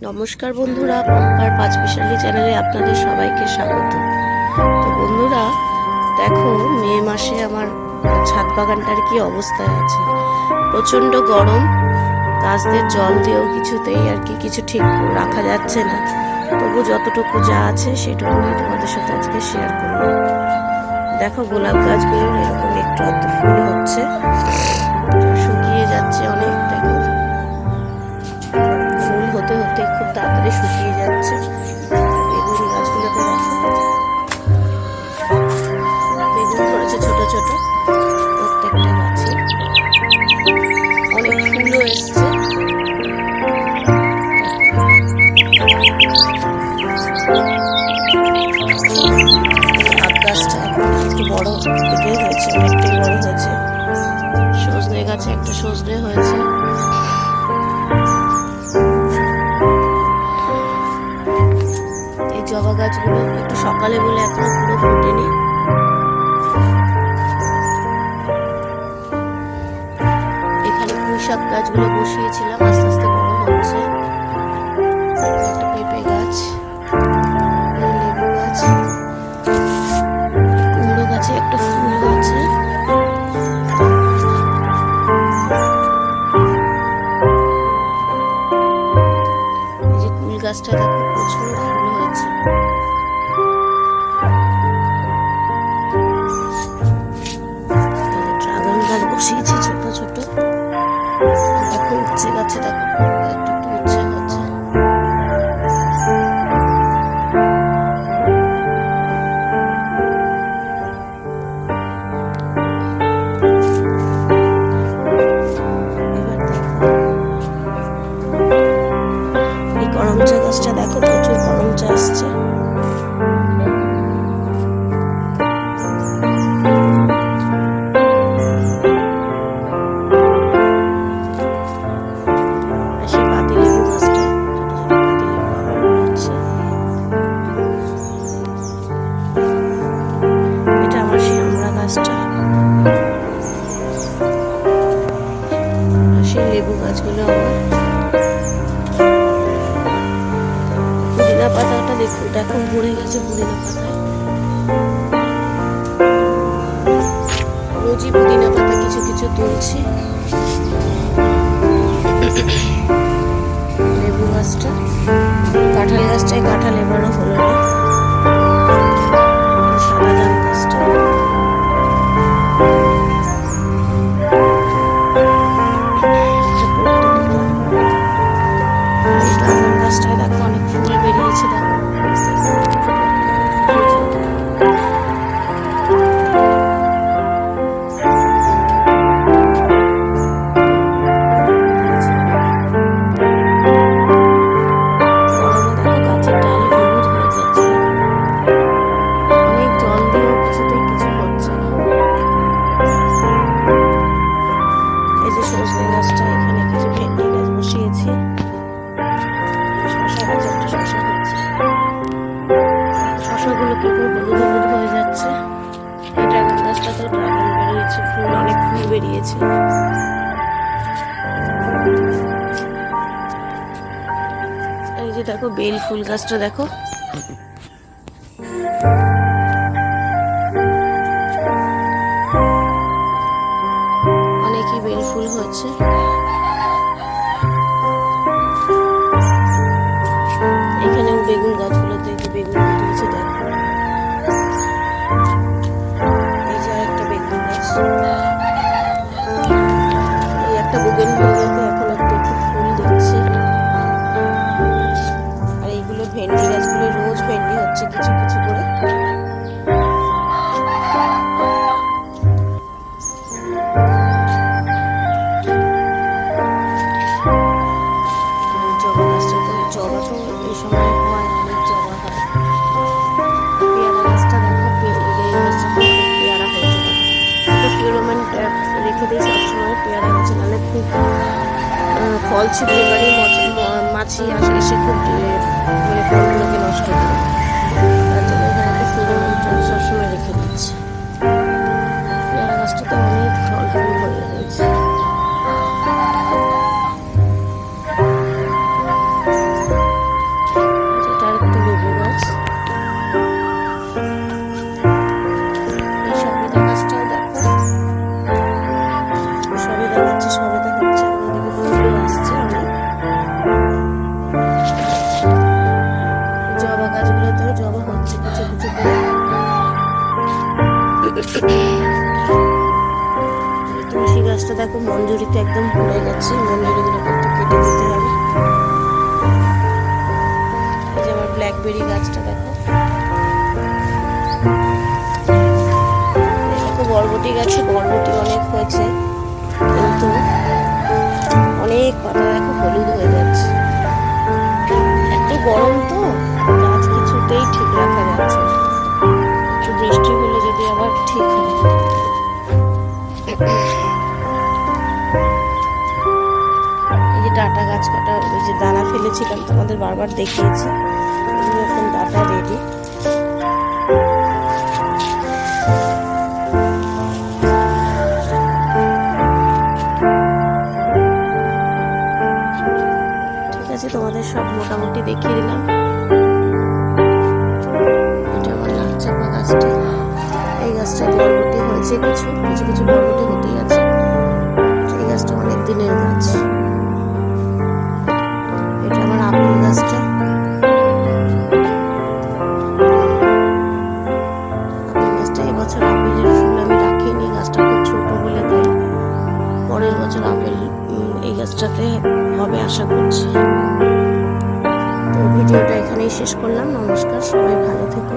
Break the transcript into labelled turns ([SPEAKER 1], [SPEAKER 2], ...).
[SPEAKER 1] নমস্কার বন্ধুরা, পম্পার পাঁচমিশালি চ্যানেলে আপনাদের সবাইকে স্বাগত। তো বন্ধুরা দেখো, মে মাসে আমার ছাদ বাগানটার কি অবস্থায় আছে। প্রচণ্ড গরম, গাছদের জল দিয়েও কিছুতেই আর কি কিছু ঠিক রাখা যাচ্ছে না। তবু যতটুকু যা আছে সেটুকু নিয়ে তোমাদের সাথে আজকে শেয়ার করবো। দেখো গোলাপ গাছগুলোর এরকম একটু আধটু ফুল হচ্ছে, শুকিয়ে যাচ্ছে অনেক। দেখো ফুল হতে হতে খুব তাড়াতাড়ি শুকিয়ে যাচ্ছে। বেগুন গাছগুলোতে দেখো বেগুন ধরেছে ছোট ছোট, প্রত্যেকটা গাছে অনেক ফুলও এসছে। আখ গাছটা এখন একটু বড় দিকেই হয়েছে, অনেকটাই বড় হয়েছে। সজনে গাছে একটা সজনে হয়েছে। এই জবা গাছগুলো একটু সকালে বলে এখনো পুরো ফোটেনি। এখানে পুঁইশাক গাছগুলো বসিয়েছিলাম, আস্তে আস্তে বড় হচ্ছে। একটা পেঁপে গাছ, লেবু গাছ, কুমড়ো গাছে একটা ফুল হয়েছে। এই যে কুল গাছটা দেখো প্রচুর ফুল হয়েছে। ড্রাগন গাছ বসিয়েছি ছোট ছোট, দেখো উচ্ছে গাছে দেখো একটু একটু উচ্ছে হচ্ছে। এবার দেখো এই করমচা গাছটা দেখো প্রচুর করমচা আসছে। সেই লেবু গাছগুলো আমার। পুদিনা পাতাটা দেখো দেখো ভরে গেছে পুদিনা পাতায়। রোজই পুদিনা পাতা কিছু কিছু তুলছি। লেবু গাছটা, কাঁঠাল গাছটায় কাঁঠাল এবারও হলো না। সাদা ধান গাছটা, গাছটায় দেখো অনেক ফুল বেরিয়েছে। দেখো গরমে দেখো গাছের ডাল হলুদ হয়ে যাচ্ছে। অনেক জল দিয়েও কিছুতেই কিছু হচ্ছে না। এই যে সজনে গাছটা, এখানে কিছু ভেন্ডি গাছ বসিয়েছি। শশা গাছে একটা শশা হয়েছে, শশাগুলো কি করে হলুদ হলুদ হয়ে যাচ্ছে। এই ড্রাগন গাছটাতেও ড্রাগন বেরিয়েছে, ফুল অনেক ফুল বেরিয়েছে। এই যে দেখো বেল ফুল গাছটা দেখো, অনেকই বেল ফুল হচ্ছে। এখানেও বেগুন গাছগুলোতে বেগুন বেরিয়েছে দেখো। এই যে একটা বেগুন গাছ, এই একটা বুগেনভিলিয়াতে এখন একটু একটু ফুল দিচ্ছে। আর এইগুলো ভেন্ডি গাছগুলো রোজ ভেন্ডি হচ্ছে কিছু কিছু করে। জবা গাছটা তো, জবা তো এই সময় হয়, অনেক জবা হয়। পেয়ারা গাছটা দেখো, এই গাছটাতে অনেক পেয়ারা হয়েছে। দেখো ফেরোমন ট্র্যাপ রেখে দিই সবসময় পেয়ারা গাছে, নাহলে খুব ফল ছিঁড়ে এবারে মাছি আসে, এসে খুব মানে ফলগুলোকে নষ্ট করে। তার জন্য এখানে একটা ফেরোমন ট্র্যাপ সবসময় রেখে দিচ্ছি। পেয়ারা গাছটাতে অনেক ফল ফুল হয়ে রয়েছে। গাছটা দেখো মঞ্জুরিতে একদম ভরে গেছে, মঞ্জুরিগুলোকে একটু কেটে দিতে হবে। এই যে আমার ব্ল্যাকবেরি গাছটা দেখো, দেখো বরবটি গাছে বরবটি অনেক হয়েছে, কিন্তু অনেক পাতা দেখো হলুদ হয়ে যাচ্ছে। এত গরম তো গাছ কিছুতেই ঠিক রাখা যাচ্ছে না। একটু বৃষ্টি হলে যদি আবার ঠিক হয়। এই যে ডাঁটা গাছ কাটা, ওই যে দানা ফেলেছিলাম তোমাদের বারবার দেখিয়েছি, এগুলো এখন ডাঁটা রেডি। ঠিক আছে, তোমাদের সব মোটামুটি দেখিয়ে দিলাম। এটা আমার নাকচাপা গাছটা, এই গাছটায় বরবটি হয়েছে, কিছু কিছু কিছু বরবটি হতেই আছে। এই গাছটা অনেক দিনের গাছ। এটা আমার আপেল গাছটা, আপেল গাছটা এবছর আপেলের ফুল আমি রাখিনি, গাছটা খুব ছোট বলে, তাই পরের বছর আপেল এই গাছটাতে হবে আশা করছি। তো ভিডিওটা এখানেই শেষ করলাম। নমস্কার, সবাই ভালো থেকো।